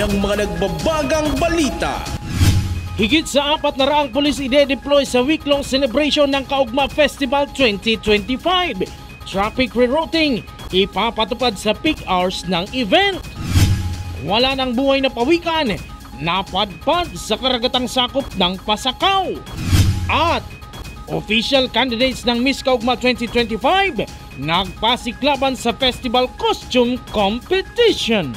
ng mga nagbabagang balita. Higit sa 400 pulis ide-deploy sa week-long celebration ng Kaugma Festival 2025. Traffic rerouting ipapatupad sa peak hours ng event. Wala nang buhay na pawikan, napadpad sa karagatang sakop ng Pasakaw. At official candidates ng Miss Kaugma 2025 nagpasiklaban sa Festival Costume Competition.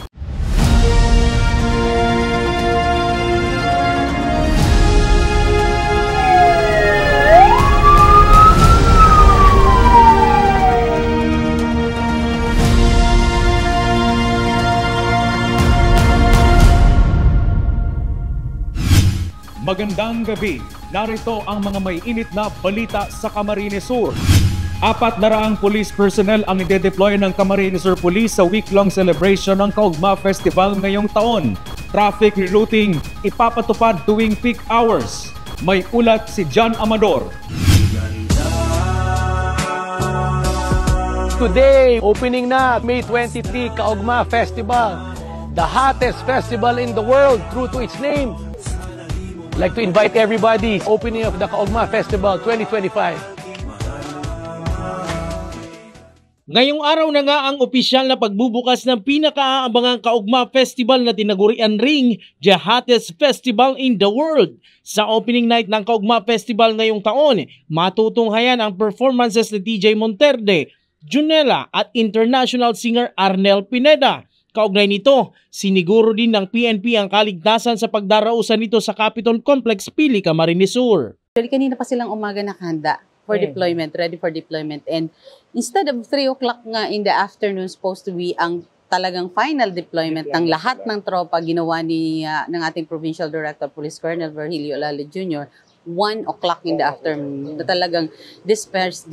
Magandang gabi. Narito ang mga may init na balita sa Camarines Sur. 400 police personnel ang ide-deploy ng Camarines Sur Police sa week-long celebration ng Kaugma Festival ngayong taon. Traffic rerouting ipapatupad tuwing peak hours. May ulat si John Amador. Today, opening na May 23 Kaugma Festival, the hottest festival in the world, true to its name. I'd like to invite everybody, opening of the Kaugma Festival 2025. Ngayong araw na nga ang opisyal na pagbubukas ng pinakaaabangang Kaugma Festival na tinagurian ring the hottest festival in the world. Sa opening night ng Kaugma Festival ngayong taon, matutunghayan ang performances ni DJ Monterde, Junella at international singer Arnel Pineda. Kaugnay nito, siniguro din ng PNP ang kaligtasan sa pagdarausan nito sa Capitol Complex, Pili, Camarines Sur. Kanina pa silang umaga nakahanda for deployment, ready for deployment. And instead of 3 o'clock nga in the afternoon, supposed to be ang talagang final deployment ng lahat ng tropa ginawa ng ating Provincial Director Police Colonel Virgilio Olale Jr., 1 o'clock in the afternoon. Talagang dispatch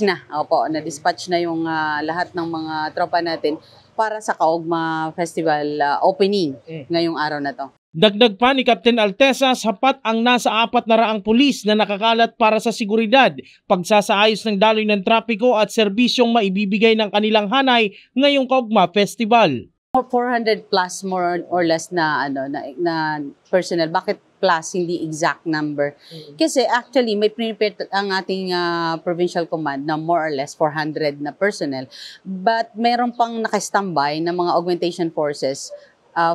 na. Opo, na-dispatch na yung lahat ng mga tropa natin para sa Kaugma Festival opening ngayong araw na to. Dagdag pa ni Captain Altesa, sapat ang nasa 400 pulis na nakakalat para sa seguridad, pagsasaayos ng daloy ng trapiko at serbisyong maibibigay ng kanilang hanay ngayong Kaugma Festival. 400 plus more or less na personnel. Bakit plus, hindi exact number? Kasi actually may prepare ang ating provincial command na more or less 400 na personnel. But meron pang naka-standby na mga augmentation forces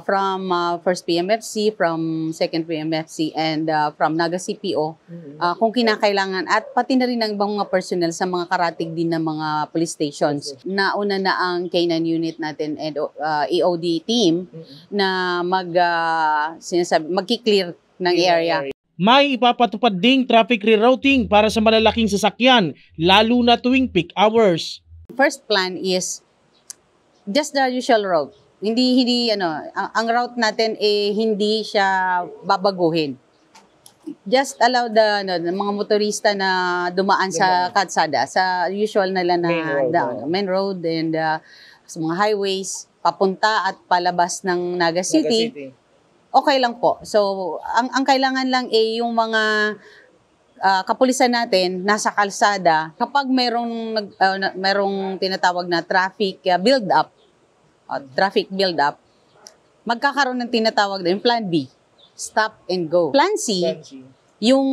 from 1st PMFC, from 2nd PMFC, and from Naga CPO kung kinakailangan. At pati na rin ang ibang mga personnel sa mga karatig din ng mga police stations. Nauna na ang K9 unit natin and EOD team na magki-clear ng area. May ipapatupad ding traffic rerouting para sa malalaking sasakyan, lalo na tuwing peak hours. First plan is just the usual route. Hindi ang route natin hindi siya babaguhin. Just allow the mga motorista na dumaan sa kalsada, sa usual nila na main road and sa mga highways papunta at palabas ng Naga City. Okay lang po. So ang kailangan lang yung mga kapulisan natin nasa kalsada kapag merong tinatawag na traffic build up, magkakaroon ng tinatawag na yung Plan B, stop and go. Plan C, yung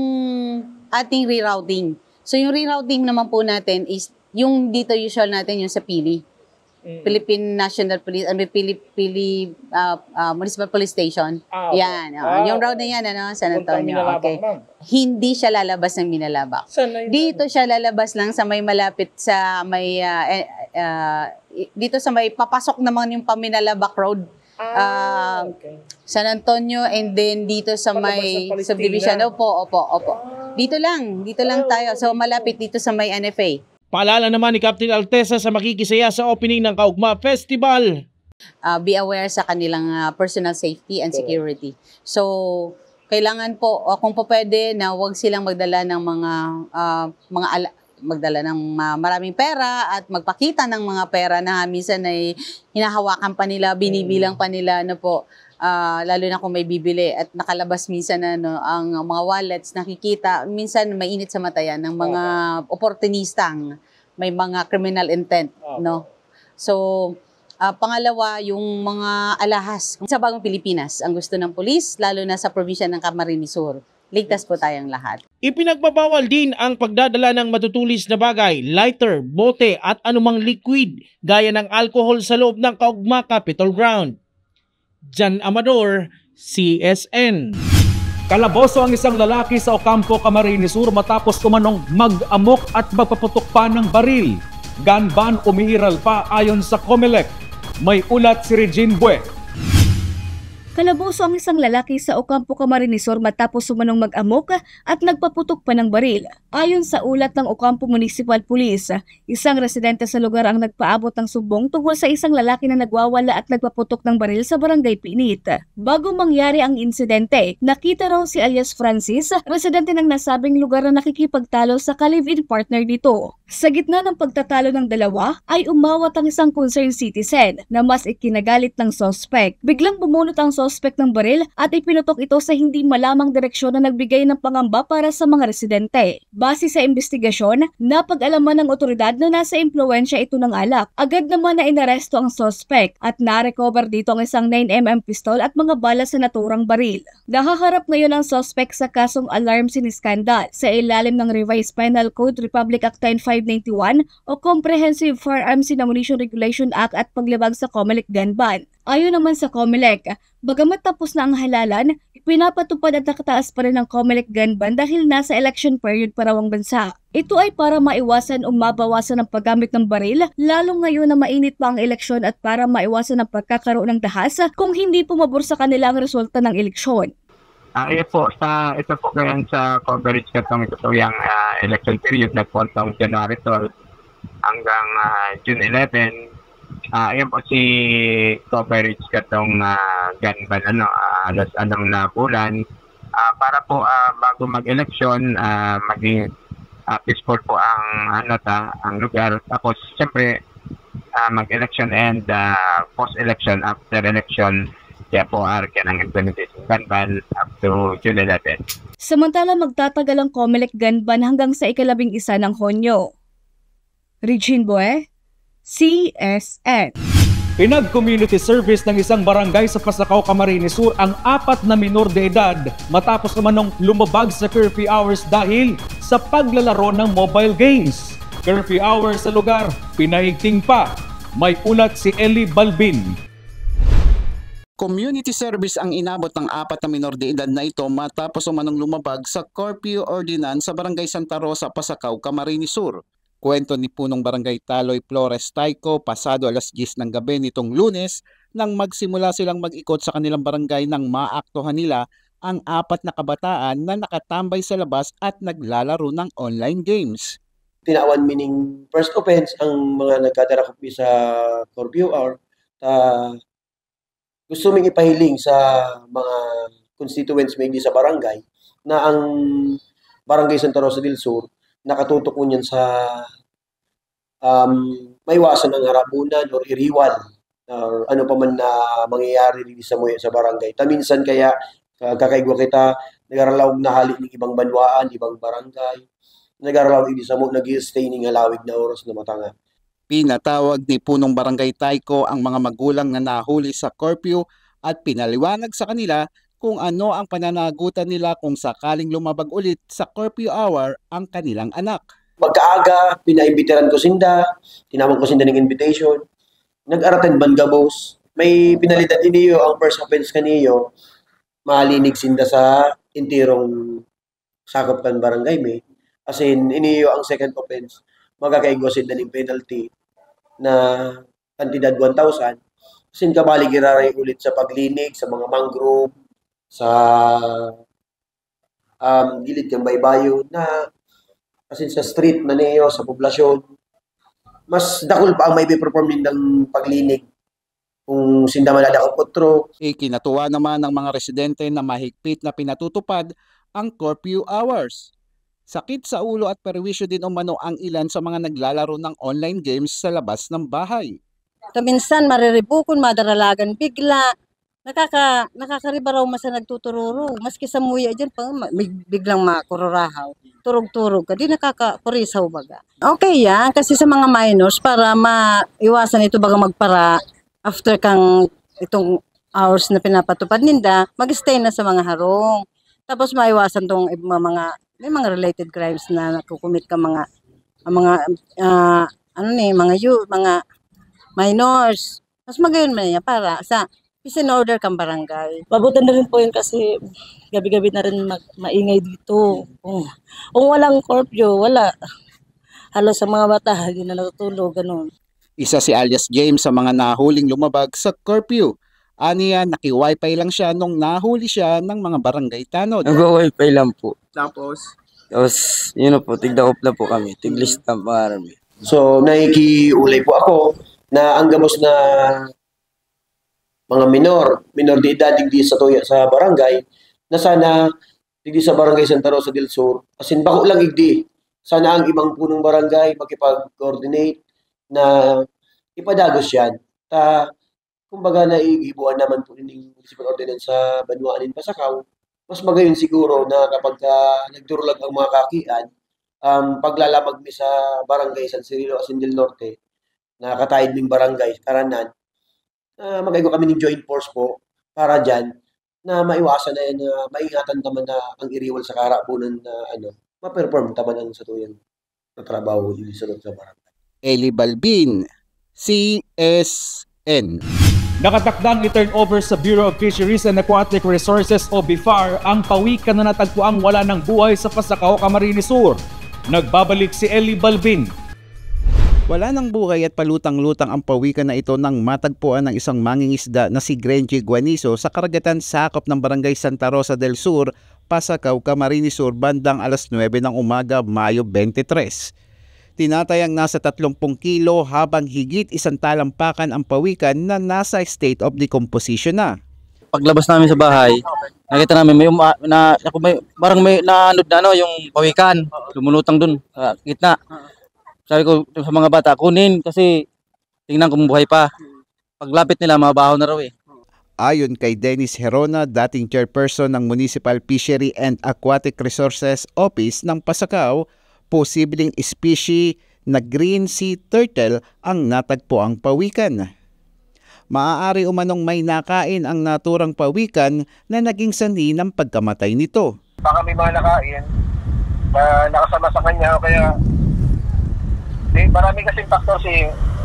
ating rerouting. So yung rerouting naman po natin is yung dito usual natin yung sa Pili. Philippine National Police, Municipal Police Station. Yan. Yung road na yan, San Antonio. Okay. Hindi siya lalabas ng Minalabak. Dito siya lalabas lang sa may malapit sa may dito sa may papasok naman yung Paminalabak Road. San Antonio, and then dito sa may subdivision. Opo. Dito lang tayo. So malapit dito sa may NFA. Paalala naman ni Captain Altesa sa makikisaya sa opening ng Kaugma Festival. Be aware sa kanilang personal safety and security. So, kailangan po, kung po pwede, na huwag silang magdala ng magdala ng maraming pera at magpakita ng mga pera na minsan ay hinahawakan pa nila, binibilang pa nila, lalo na kung may bibili at nakalabas minsan ang mga wallets, nakikita, minsan mainit sa mata yan ng mga oportunistang may mga criminal intent, So, Pangalawa, yung mga alahas sa Bagong Pilipinas, ang gusto ng pulis, lalo na sa probinsya ng Camarines Sur. Ligtas po tayong lahat. Ipinagbabawal din ang pagdadala ng matutulis na bagay, lighter, bote at anumang liquid gaya ng alcohol sa loob ng Kaugma Capitol Ground. Jan Amador, CSN. Kalaboso ang isang lalaki sa Ocampo, Camarines Sur matapos kumanong mag-amok at magpaputok pa ng baril. Gun ban umiiral pa ayon sa COMELEC. May ulat si Regine Bue. Kalaboso ang isang lalaki sa Ocampo, Camarines Sur matapos sumanong mag-amok at nagpaputok pa ng baril. Ayon sa ulat ng Ocampo Municipal Police, isang residente sa lugar ang nagpaabot ng sumbong tungkol sa isang lalaki na nagwawala at nagpaputok ng baril sa Barangay Pinit. Bago mangyari ang insidente, nakita raw si alias Francis, residente ng nasabing lugar na nakikipagtalo sa ka-live-in partner nito. Sa gitna ng pagtatalo ng dalawa, ay umawat ang isang concerned citizen na mas ikinagalit ng suspect. Biglang bumunot ang suspect ng baril at ipinutok ito sa hindi malamang direksyon na nagbigay ng pangamba para sa mga residente. Base sa investigasyon, napag-alaman ng otoridad na nasa impluwensya ito ng alak. Agad naman na inaresto ang suspect at na-recover dito ang isang 9mm pistol at mga bala sa naturang baril. Nakaharap ngayon ang suspect sa kasong alarm siniskandal sa ilalim ng Revised Penal Code Republic Act 9591 o Comprehensive Firearms and Ammunition Regulation Act at paglabag sa COMELEC gun ban. Ayon naman sa COMELEC, bagamat tapos na ang halalan, ipinapatupad at nakataas pa rin ang COMELEC gun ban dahil nasa election period pa raw ang bansa. Ito ay para maiwasan o mabawasan ang paggamit ng baril, lalong ngayon na mainit pa ang eleksyon at para maiwasan ang pagkakaroon ng dahas kung hindi pumabor sa kanila ang resulta ng eleksyon. Ito po ngayon sa coverage katong ito yung election period na po taong January 12 hanggang June 11. Ayan po si coverage katong gun ban alas anong na bulan para po bago mag-election maging peaceful po ang lugar. Tapos siyempre mag-election and post-election, after election kaya po ka ng implementation gun ban up to June 11. Samantala magtatagal ang COMELEC gun ban hanggang sa ika-11 ng Hunyo. Regine Bue, CSN. Pinag-community service ng isang barangay sa Pasakaw, Camarines Sur ang 4 na minor de edad matapos namanong lumabag sa curfew hours dahil sa paglalaro ng mobile games. Curfew hours sa lugar, pinaigting pa. May ulat si Eli Balbin. Community service ang inabot ng 4 na minor de edad na ito matapos umanong lumabag sa curfew ordinance sa Barangay Santa Rosa, Pasakaw, Camarines Sur. Kwento ni Punong Barangay Taloy Flores Taiko pasado alas 10 ng gabi nitong Lunes nang magsimula silang mag-ikot sa kanilang barangay nang maaktuhan nila ang 4 na kabataan na nakatambay sa labas at naglalaro ng online games. Tinawan meaning first offense ang mga nagkadarakopi sa curfew hour. Gusto ming ipahiling sa mga constituents may sa barangay na ang Barangay Santa Rosa del Sur nakatutok mo niyan sa maiwasan ng harabunan or iriwal or ano pa man na mangyayari sa barangay. Minsan kaya kakaigwa kita nagaralaw na hali ng ibang banwaan, ibang barangay. Nagaralaw idi sa mo nag-stay ning halawig na oras na matanga. Pinatawag ni Punong Barangay Taiko ang mga magulang na nahuli sa curfew at pinaliwanag sa kanila kung ano ang pananagutan nila kung sakaling lumabag ulit sa curfew hour ang kanilang anak. Pagkaaga, pinaimbitiran ko sinda, tinawag ko sinda ng invitation, nag-araten ban gabos, may pinalitan iniyo ang first offense kaniyo, malinig sinda sa intirong sakop kan barangay may. As in, iniyo ang second offense, magkakaigwa sinda ng penalty na kantidad 1,000. Sin kabalik iraray ulit sa paglinig, sa mga mangrove, sa gilid ng baybayon na kasi sa street na niyo, sa poblasyon, mas dakol pa ang may perform din ng paglinig kung sinda malada o potro. Ikinatuwa naman ng mga residente na mahigpit na pinatutupad ang curfew hours. Sakit sa ulo at perwisyo din umano ang ilan sa mga naglalaro ng online games sa labas ng bahay. Minsan mariribukon, madaralagan bigla. Nakakariba raw mas nagtutururo. Maski sa muya dyan, biglang makururahaw. Turog-turog ka, di nakakapurisaw baga. Okay yan, kasi sa mga minors, para maiwasan ito baga magpara, after kang itong hours na pinapatupad ninda, mag-stay na sa mga harong. Tapos maiwasan tong may mga related crimes na nakukumit ka mga mga minors. Mas magayon man niya para sa peace and order kang barangay. Mabuti na rin po yun kasi gabi-gabi na rin maingay dito. Kung walang curfew, wala. Halos sa mga bata, hindi na natutulog, ganun. Isa si alias James sa mga nahuling lumabag sa curfew. Aniya, naki-wifi lang siya nung nahuli siya ng mga barangay tanod. Nag-wifi lang po. Tapos, yun na po, tigda-off na po kami. Tig-list na pangarami. So, nakikiulay po ako na ang gamos na mga minor de edad, digdi sa barangay, na sana digdi sa barangay Santa Rosa del Sur, asin bako lang igdi. Sana ang ibang punong barangay makipag-coordinate na ipadagos yan. Kumbaga naigibuan naman po ng municipal ordinance sa Banwaanin Pasakaw, mas magayon siguro na kapag nagdurulag ang mga kakian, paglalamag mi sa barangay San Cirilo, Asin del Norte, na katayid ng barangay, Karanan, magaygo kami ng joint force po para dyan na maiwasan na yan, na maingatan naman na ang iriwal sa karapunan na ma-perform taman ang satuyan na trabaho dito sa barangay. Eli Balbin, CSN. Nakatakdang i-turnover sa Bureau of Fisheries and Aquatic Resources o BIFAR ang pawikan na natagpuang wala ng buhay sa Pasakaw, Camarines Sur. Nagbabalik si Eli Balbin. Wala ng buhay at palutang-lutang ang pawikan na ito nang matagpuan ng isang mangingisda na si Grenji Guanizo sa karagatan sakop ng Barangay Santa Rosa del Sur, Pasakaw, Camarines Sur bandang alas 9 ng umaga, Mayo 23. Tinatayang nasa 30 kilo habang higit isang talampakan ang pawikan na nasa state of decomposition na. Paglabas namin sa bahay, nakita namin parang may naanod na yung pawikan, lumulutang dun sa gitna. Sabi ko sa mga bata, kunin kasi tingnan kung buhay pa. Paglapit nila, mabaho na raw eh. Ayon kay Dennis Herona, dating chairperson ng Municipal Fishery and Aquatic Resources Office ng Pasakaw, posibleng species na green sea turtle ang natagpo ang pawikan. Maaari umanong may nakain ang naturang pawikan na naging sanhi ng pagkamatay nito. Baka may mga nakain na nakasama sa kanya o kaya marami kasing faktor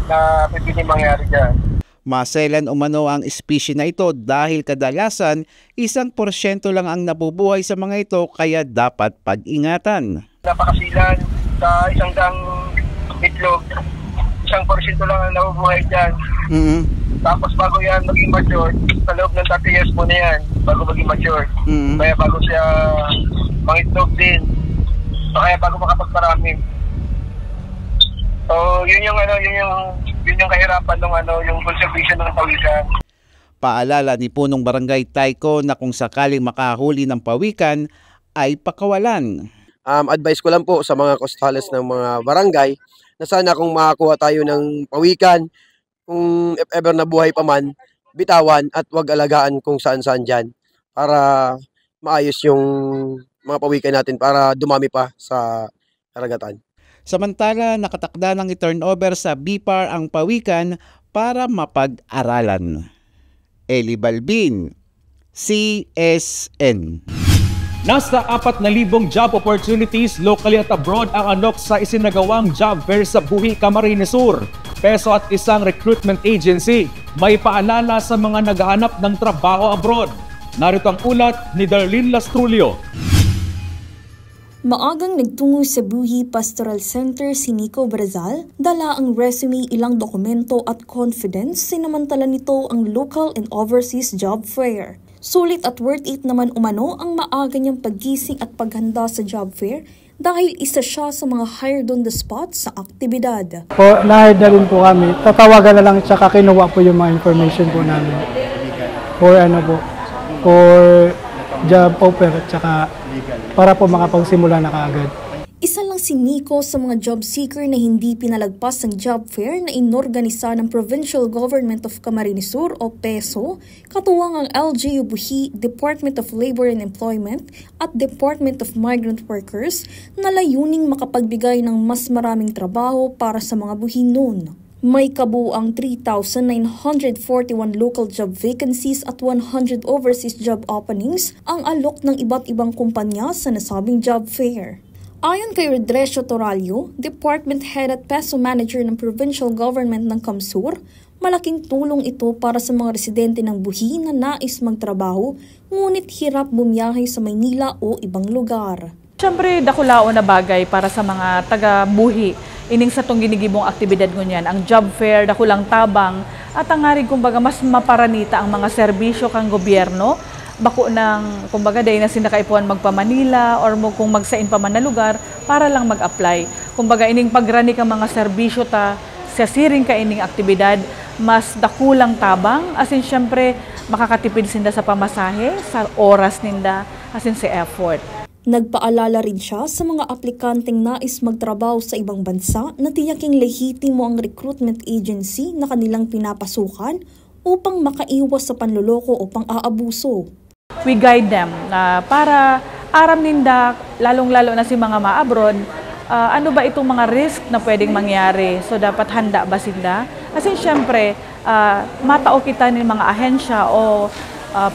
na pwedeng mangyari dyan. Maselan umano ang species na ito dahil kadalasan 1% lang ang nabubuhay sa mga ito kaya dapat pag-ingatan. Napakasilan sa isang dang itlog, 1% lang ang nabubuhay dyan. Tapos bago yan maging mature, sa loob ng 30 years po na yan, bago maging mature. Kaya bago siya mangitlog din, o kaya bago makapagparami. So yun yung kahirapan ng yung conservation ng pawikan. Paalala ni punong barangay Taiko na kung sakaling makahuli ng pawikan ay pakawalan. Advice ko lang po sa mga costales ng mga barangay na sana kung makakuha tayo ng pawikan, kung if ever na buhay pa man, bitawan at wag alagaan kung saan-saan dyan para maayos yung mga pawikan natin para dumami pa sa karagatan. Samantala, nakatakda ng i-turnover sa BIFAR ang pawikan para mapag-aralan. Eli Balbin, CSN. Nasa 4,000 job opportunities locally at abroad ang anok sa isinagawang job fair sa Buhi, Camarines Sur. Peso at isang recruitment agency may paalala sa mga naghahanap ng trabaho abroad. Narito ang ulat ni Darlene Lastrulio. Maagang nagtungo sa Buhi Pastoral Center si Nico Brazal, dala ang resume, ilang dokumento at confidence, sinamantala nito ang local and overseas job fair. Sulit at worth it naman umano ang maaga niyang paggising at paghanda sa job fair dahil isa siya sa mga hired on the spot sa aktibidad. Po, na-hired na rin po kami. Tatawagan na lang tsaka kinuha po yung mga information po namin. For job offer at tsaka para po makapagsimula na kaagad. Isa lang si Nico sa mga job seeker na hindi pinalagpas ng job fair na inorganisa ng Provincial Government of Camarines Sur o PESO, katuwang ang LGU Buhi, Department of Labor and Employment at Department of Migrant Workers na layuning makapagbigay ng mas maraming trabaho para sa mga Buhi noon. May kabuuang 3,941 local job vacancies at 100 overseas job openings ang alok ng iba't ibang kumpanya sa nasabing job fair. Ayon kay Rodresio Toralio, Department Head at Peso Manager ng Provincial Government ng Kamsur, malaking tulong ito para sa mga residente ng Buhi na nais magtrabaho ngunit hirap bumiyahe sa Maynila o ibang lugar. Siyempre, dakulao na bagay para sa mga taga-Buhi. Ining sa itong ginigibong aktibidad ngunyan, ang job fair, dakulang tabang, at ang nga rin, kumbaga, mas maparanita ang mga serbisyo kang gobyerno, bako ng, kumbaga, dahil na sinakaipuan magpa-Manila or kung magsain pa man na lugar para lang mag-apply. Kumbaga, ining pagrani ka mga serbisyo ta, sa siring ka ining aktibidad, mas dakulang tabang, asin siyempre, makakatipid sinda sa pamasahe, sa oras ninda, asin sa effort. Nagpaalala rin siya sa mga aplikanteng nais magtrabaho sa ibang bansa na tiyaking lehitimo ang recruitment agency na kanilang pinapasukan upang makaiwas sa panloloko o pang-aabuso. We guide them para aram ninda, lalong-lalo na si mga ma-abroad, ano ba itong mga risk na pwedeng mangyari. So dapat handa ba sila? Kasi syempre, matao kita ng mga ahensya o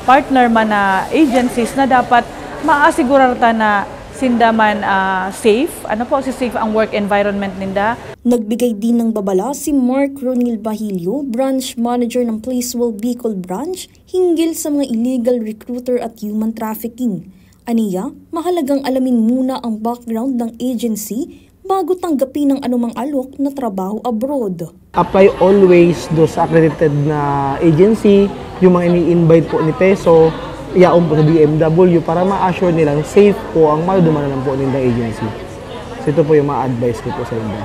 partner man na agencies na dapat maasigurar ta na sinda man safe. Ano po, safe ang work environment ninda. Nagbigay din ng babala si Mark Ronil Bahilio, Branch Manager ng Placewell Bicol Branch, hinggil sa mga illegal recruiter at human trafficking. Aniya, mahalagang alamin muna ang background ng agency bago tanggapin ng anumang alok na trabaho abroad. Apply always do sa accredited na agency, yung mga ini-invite po ni Peso, iyaon po sa BMW para ma-assure nilang safe po ang madudumanan po nila agency. So ito po yung ma-advise ko po sa inyo.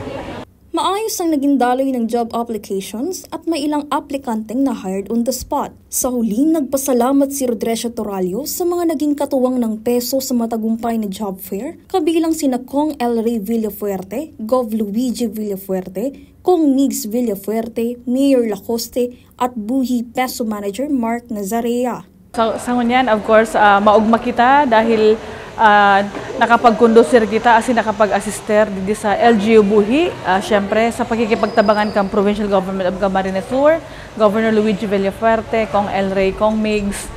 Maayos ang naging daloy ng job applications at may ilang aplikanteng na hired on the spot. Sa huli, nagpasalamat si Rodresio Toralio sa mga naging katuwang ng Peso sa matagumpay na job fair, kabilang sina Kong L. Ray Villafuerte, Gov. Luigi Villafuerte, Kong Migs Villafuerte, Mayor Lacoste at Buhi Peso Manager Mark Nazarea. Sa ngunyan, of course, maugma kita dahil nakapag-conducer kita as nakapag-assister dito sa LGU Buhi. Siyempre, sa pagkikipagtabangan kang Provincial Government of Camarines Sur, Governor Luigi Villafuerte, Kong El Rey, Kong Migs,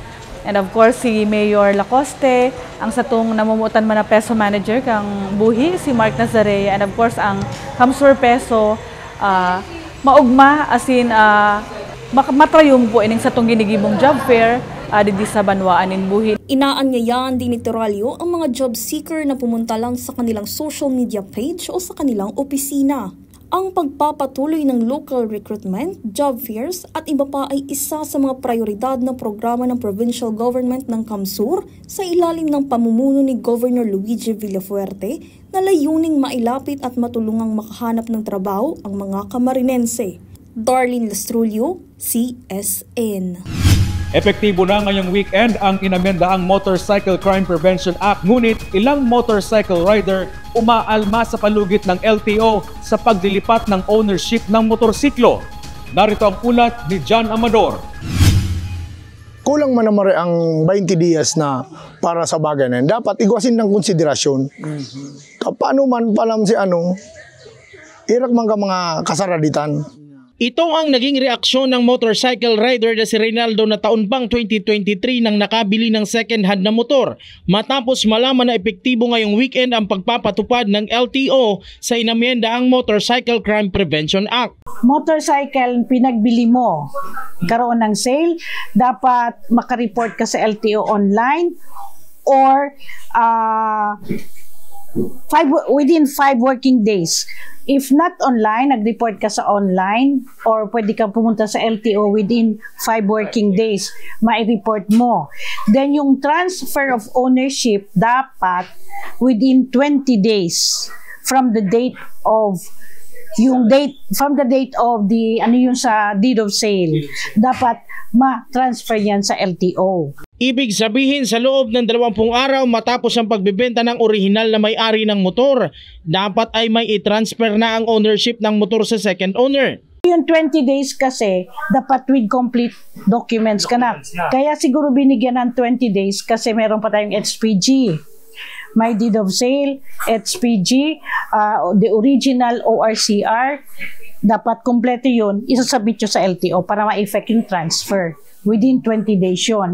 and of course, si Mayor Lacoste, ang satong namumutan man na Peso Manager kang Buhi, si Mark Nazarea, and of course, ang Kamsur Peso, maugma asin matrayong po ining satong ginigibong job fair, di sa Banwaan in Buhi. Inaanyayahan din ni Toralio ang mga job seeker na pumunta lang sa kanilang social media page o sa kanilang opisina. Ang pagpapatuloy ng local recruitment, job fairs at iba pa ay isa sa mga prioridad ng programa ng provincial government ng Kamsur sa ilalim ng pamumuno ni Governor Luigi Villafuerte na layuning mailapit at matulungang makahanap ng trabaho ang mga Kamarinense. Darlene Lastrulio, CSN. Epektibo na ngayong weekend ang inamendaang Motorcycle Crime Prevention Act, ngunit ilang motorcycle rider umaalma sa palugit ng LTO sa paglilipat ng ownership ng motorsiklo. Narito ang ulat ni John Amador. Kulang man naman ang 20 dias na para sa bagay na yan. Dapat igwasin ng konsiderasyon. Paano man palam si irak man ka mga kasaraditan. Ito ang naging reaksyon ng motorcycle rider na si Reynaldo na taon pang 2023 nang nakabili ng second-hand na motor matapos malaman na epektibo ngayong weekend ang pagpapatupad ng LTO sa inamyendaang Motorcycle Crime Prevention Act. Motorcycle pinagbili mo, karoon ng sale, dapat makareport ka sa LTO online or within 5 working days. If not online, nag-report ka sa online or pwede kang pumunta sa LTO within 5 working days, mai-report mo. Then yung transfer of ownership dapat within 20 days from the date of the sa deed of sale. Dapat ma-transfer yan sa LTO. Ibig sabihin sa loob ng 20 araw matapos ang pagbebenta ng orihinal na may-ari ng motor, dapat ay may i-transfer na ang ownership ng motor sa second owner. Yung 20 days kasi, dapat with complete documents ka na. Kaya siguro binigyan ng 20 days kasi meron pa tayong HPG. May deed of sale, HPG, the original ORCR, dapat kompleto yun, isasabit nyo sa LTO para ma-effect yung transfer. Within 20 days yun.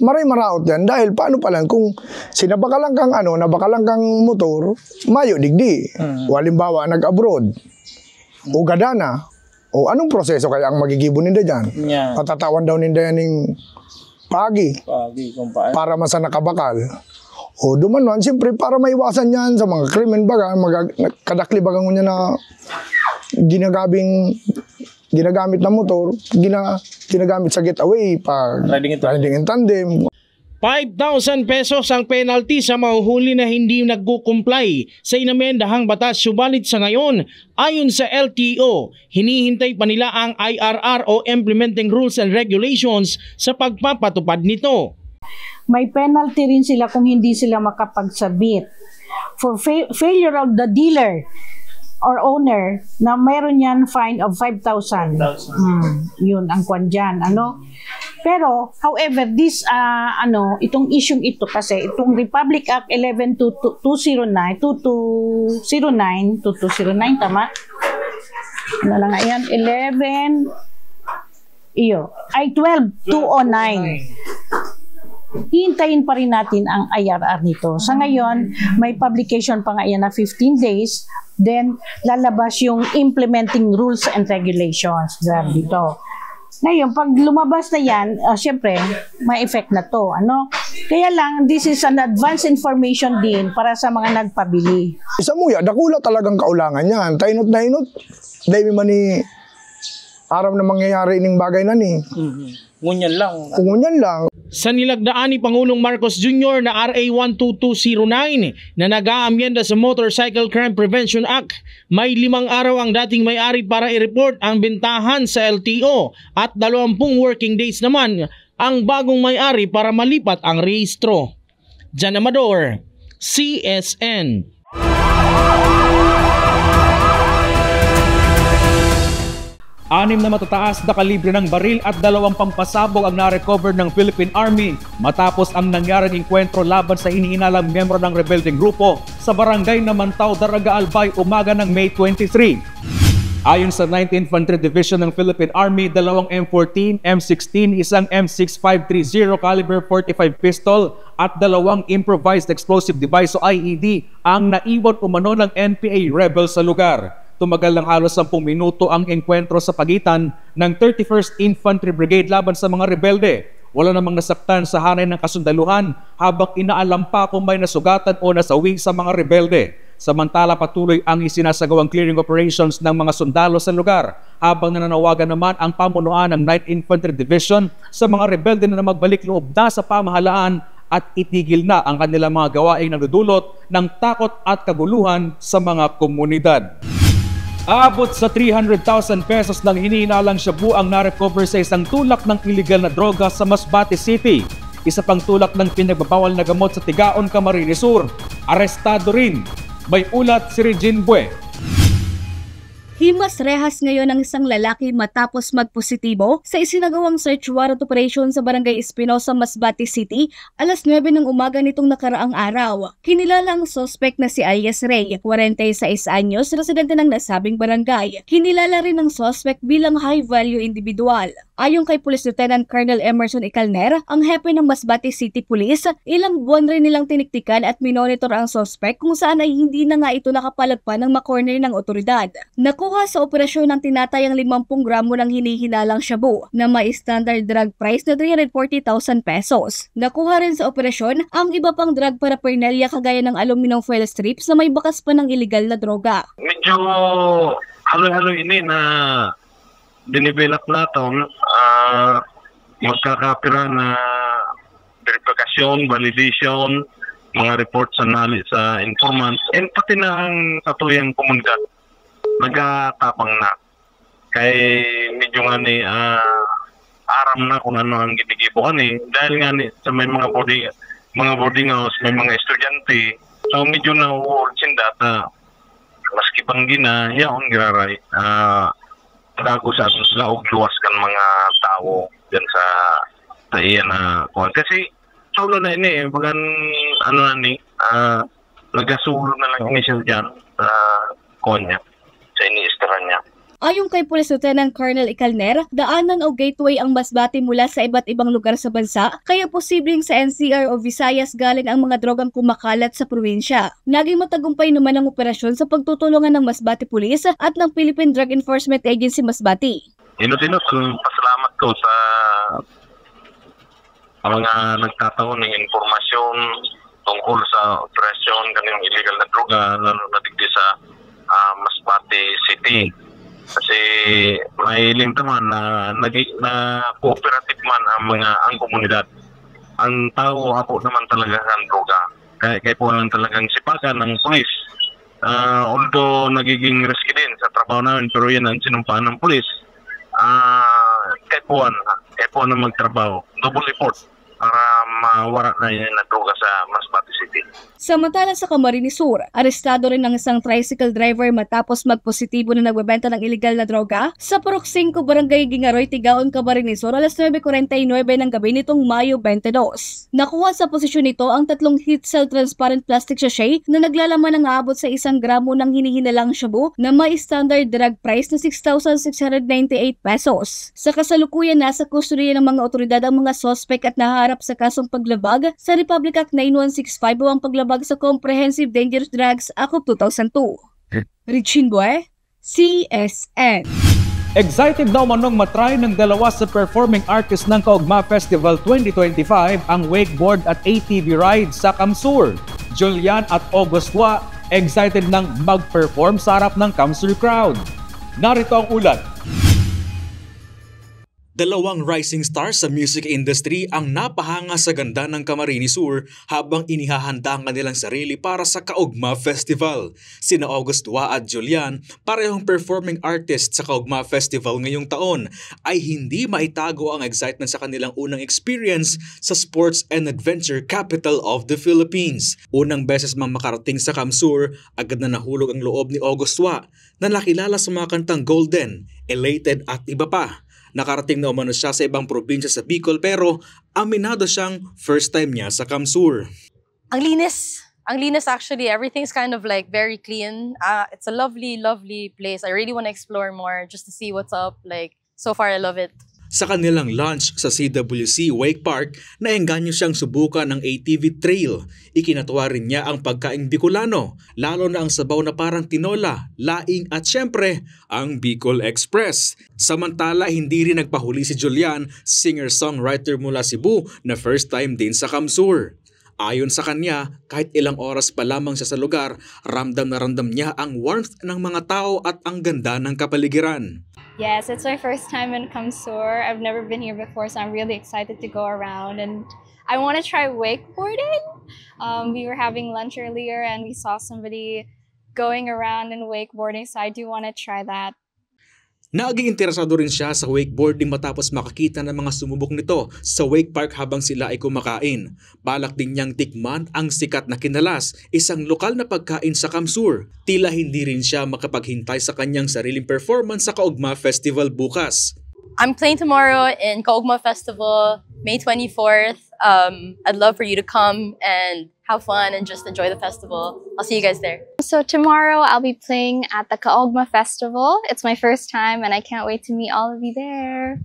Maray maraot yan dahil paano pa lang kung sinabakalang kang nabakalang kang motor, mayo digdi. Halimbawa nag-abroad o gadana o anong proseso kaya ang magigibon ninda dyan? Yeah. Patatawan daw ninda yan ng pagi para masa nakabakal. O dumanon, siyempre para maiwasan yan sa mga krimen baga, kadakli bagang niya na ginagamit na motor, ginagamit sa getaway, riding in tandem. 5,000 pesos ang penalty sa mahuhuli na hindi nagkukumply sa inamendahang batas. Subalit sa ngayon, ayon sa LTO, hinihintay pa nila ang IRR o Implementing Rules and Regulations sa pagpapatupad nito. May penalty rin sila kung hindi sila makapagsabit. For failure of the dealer or owner, na mayroon yan fine of 5,000. Yun ang kwan dyan. Pero, however, this, itong issue ito kasi, itong Republic Act 11-2209, 2209, tama? Ano lang yan? 12-209. Hintayin pa rin natin ang IRR nito. Sa ngayon, may publication pa nga yan na 15 days, then lalabas yung implementing rules and regulations dito. Ngayon, pag lumabas na yan, syempre, may effect na to. Kaya lang, this is an advance information din para sa mga nagpabili. Isa muya, dakula talagang kaulangan yan. Tainot na inot, dahil man ni aram na mangyayari ining bagay na ni. Ngunyan lang. Ngunyan lang. Sa nilagdaan ni Pangulong Marcos Jr. na RA 12209 na nag-aamyenda sa Motorcycle Crime Prevention Act, may 5 araw ang dating may-ari para i-report ang bentahan sa LTO at 20 working days naman ang bagong may-ari para malipat ang rehistro. Jan Amador, CSN. Anim na matataas na kalibre ng baril at 2 pampasabog ang na-recover ng Philippine Army matapos ang nangyaring enkwentro laban sa iniinalang miyembro ng rebeldeng grupo sa barangay na Mantao, Daraga, Albay umaga ng May 23. Ayon sa 9th Infantry Division ng Philippine Army, 2 M14, M16, isang M6530 caliber 45 pistol at 2 improvised explosive device o IED ang naiwan umano ng NPA rebels sa lugar. Tumagal ng halos 10 minuto ang engkwentro sa pagitan ng 31st Infantry Brigade laban sa mga rebelde. Wala namang nasaktan sa hanay ng kasundaluhan habang inaalam pa kung may nasugatan o nasawi sa mga rebelde. Samantala patuloy ang isinasagawang clearing operations ng mga sundalo sa lugar habang nananawagan naman ang pamunuan ng 9th Infantry Division sa mga rebelde na magbalik loob na sa pamahalaan at itigil na ang kanilang mga gawaing nagdudulot ng takot at kaguluhan sa mga komunidad. Abot sa 300,000 pesos ng hinihinalang shabu ang na-recover sa isang tulak ng illegal na droga sa Masbate City. Isa pang tulak ng pinagbabawal na gamot sa Tigaon, Camarines Sur. Arestado rin. May ulat si Regine Bue. Himas rehas ngayon ang isang lalaki matapos magpositibo sa isinagawang search warrant operation sa Barangay Espinosa, Masbate City, alas 9 ng umaga nitong nakaraang araw. Kinilala ang suspect na si Alias Ray, 46 anyos, residente ng nasabing barangay. Kinilala rin ang suspect bilang high-value individual. Ayon kay Police Lieutenant Colonel Emerson Icalner, ang hepe ng Masbate City Police, ilang buwan rin nilang tiniktikan at minonitor ang suspect kung saan ay hindi na nga ito nakapalagpan ng makorner ng otoridad. Nakuha sa operasyon ng tinatayang 50 gramo ng hinihinalang shabu na may standard drug price na 340,000 pesos. Nakuha rin sa operasyon ang iba pang drug paraphernalia kagaya ng aluminum foil strips na may bakas pa ng illegal na droga. Medyo halo-halo ini na dinivelop natin magkakapira na verification, validation, mga reports sa informants, and pati na ang katuyang komunidad nagkatapang na. Kaya medyo nga ni aram na kung ano ang ginigibukan dahil nga ni sa may mga boarding house, may mga estudyante, so medyo na uurtsin data maski pang gina yaon giraray bago sa atin sila og luwas kan mga tao dyan sa iyan na kasi solo na ini bagan ano na ni nagasulo na lang ini siya dyan sa konya sa iniistaran niya. Ayon kay Police Lieutenant Colonel Icalner, daanan o gateway ang Masbate mula sa iba't ibang lugar sa bansa, kaya posibleng sa NCR o Visayas galing ang mga drogang kumakalat sa probinsya. Naging matagumpay naman ang operasyon sa pagtutulungan ng Masbate Police at ng Philippine Drug Enforcement Agency Masbate. Inot-inot, pasalamat ko sa mga nagtataon ng informasyon tungkol sa operasyon kanyang illegal na droga, lalo na digdi sa Masbate City. Kasi may naman na cooperative man ang komunidad. Ang tao ako naman talaga ang droga. Kaya po lang talagang sipagan ng polis. Although nagiging risky din sa trabaho namin, pero yan ang sinumpaan ng polis. Kaya po na magtrabaho. Double effort para mawara na yan na droga sa Masbate City. Samantala sa Camarines Sur, arestado rin ang isang tricycle driver matapos magpositibo na nagbebenta ng illegal na droga sa Purok 5, Barangay Gingaroy, Tigaon, Camarines Sur, alas 9:49 ng gabi nitong Mayo 22. Nakuha sa posisyon nito ang 3 heat cell transparent plastic sachet na naglalaman ng aabot sa 1 gramo ng hinihinalang shabu na may standard drug price na 6,698 pesos. Sa kasalukuyan, nasa kusturya ng mga otoridad ang mga sospek at naharap sa kasong paglabag sa Republic Act 9165 o ang paglabag sa Comprehensive Dangerous Drugs Act of 2002. Richin Boy, CSN. Excited na umanong matry ng dalawa sa performing artist ng Kaugma Festival 2025 ang wakeboard at ATV ride sa Kamsur. Julian at August Wa excited nang mag-perform sa harap ng Kamsur crowd. Narito ang ulat. Dalawang rising stars sa music industry ang napahanga sa ganda ng Camarines Sur habang inihahanda ang kanilang sarili para sa Kaugma Festival. Sina August Wa at Julian, parehong performing artists sa Kaugma Festival ngayong taon, ay hindi maitago ang excitement sa kanilang unang experience sa sports and adventure capital of the Philippines. Unang beses mang makarating sa Kamsur, agad na nahulog ang loob ni August Wa na nakilala sa mga kantang Golden, Elated at iba pa. Nakarating na umano siya sa ibang probinsya sa Bicol pero aminado siyang first time niya sa Kamsur. Ang linis actually. Everything's kind of like very clean. It's a lovely place. I really want to explore more just to see what's up. Like, so far I love it. Sa kanilang launch sa CWC Wake Park, naengganyo siyang subukan ng ATV trail. Ikinatuwa rin niya ang pagkaing Bicolano, lalo na ang sabaw na parang tinola, laing at syempre ang Bicol Express. Samantala, hindi rin nagpahuli si Julian, singer-songwriter mula Cebu na first time din sa Kamsur. Ayon sa kanya, kahit ilang oras pa lamang siya sa lugar, ramdam na ramdam niya ang warmth ng mga tao at ang ganda ng kapaligiran. Yes, it's my first time in Kamsur. I've never been here before, so I'm really excited to go around. And I want to try wakeboarding. We were having lunch earlier and we saw somebody going around in wakeboarding, so I do want to try that. Naging interesado rin siya sa wakeboarding matapos makakita ng mga sumubok nito sa wake park habang sila ay kumakain. Balak din niyang tikman ang sikat na kinalas, isang lokal na pagkain sa Kamsur. Tila hindi rin siya makapaghintay sa kanyang sariling performance sa Kaugma Festival bukas. I'm playing tomorrow in Kaugma Festival, May 24th. I'd love for you to come and have fun and just enjoy the festival. I'll see you guys there. So tomorrow I'll be playing at the Kaugma Festival. It's my first time and I can't wait to meet all of you there.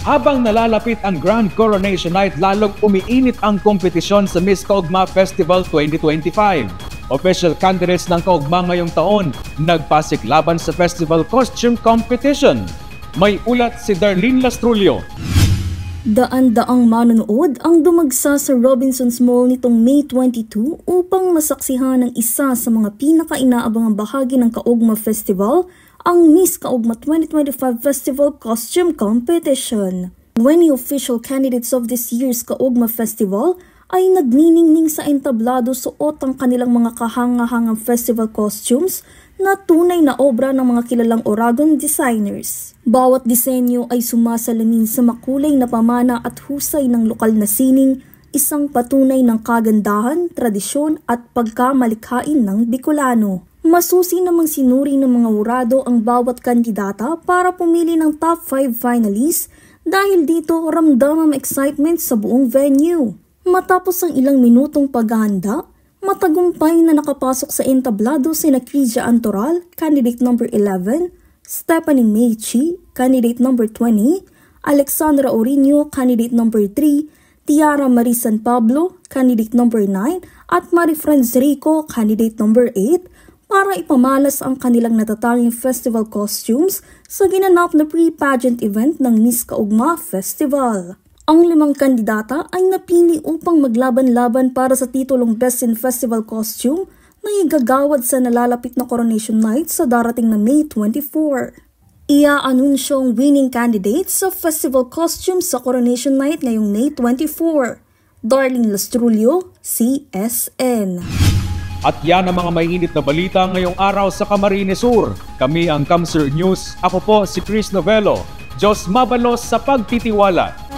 Habang nalalapit ang Grand Coronation Night, lalong umiinit ang kompetisyon sa Miss Kaugma Festival 2025. Official candidates ng Kaugma ngayong taon nagpasiklaban sa festival costume competition. May ulat si Darlene Lastrulio. Daan-daang manonood ang dumagsa sa Robinsons Mall nitong May 22 upang masaksihan ng isa sa mga pinaka-inaabangang bahagi ng Kaugma Festival, ang Miss Kaugma 2025 Festival Costume Competition. 20 official candidates of this year's Kaugma Festival ay nagniningning sa entablado suot ang kanilang mga kahanga-hangang festival costumes na tunay na obra ng mga kilalang Oragon designers. Bawat disenyo ay sumasalamin sa makulay na pamana at husay ng lokal na sining, isang patunay ng kagandahan, tradisyon at pagkamalikhain ng Bicolano. Masusi namang sinuri ng mga urado ang bawat kandidata para pumili ng top 5 finalists dahil dito ramdam ang excitement sa buong venue. Matapos ang ilang minutong paghahanda, matagumpay na nakapasok sa entablado sina Crisia Antoral, candidate number 11, Stephanie Mechi, candidate number 20, Alexandra Orino, candidate number 3, Tiara Marie San Pablo, candidate number 9, at Marie Franz Rico, candidate number 8, para ipamalas ang kanilang natatanging festival costumes sa ginanap na pre-pageant event ng Miss Kaugma Festival. Ang 5 kandidata ay napili upang maglaban-laban para sa titulong Best in Festival Costume na igagawad sa nalalapit na Coronation Night sa darating na May 24. Ia-anunsyo ang winning candidates sa festival costumes sa Coronation Night ngayong May 24. Darlene Lastrulio, CSN. At yan ang mga mainit na balita ngayong araw sa Camarines Sur. Kami ang Kamsur News. Ako po si Chris Novelo. Diyos mabalos sa pagtitiwala.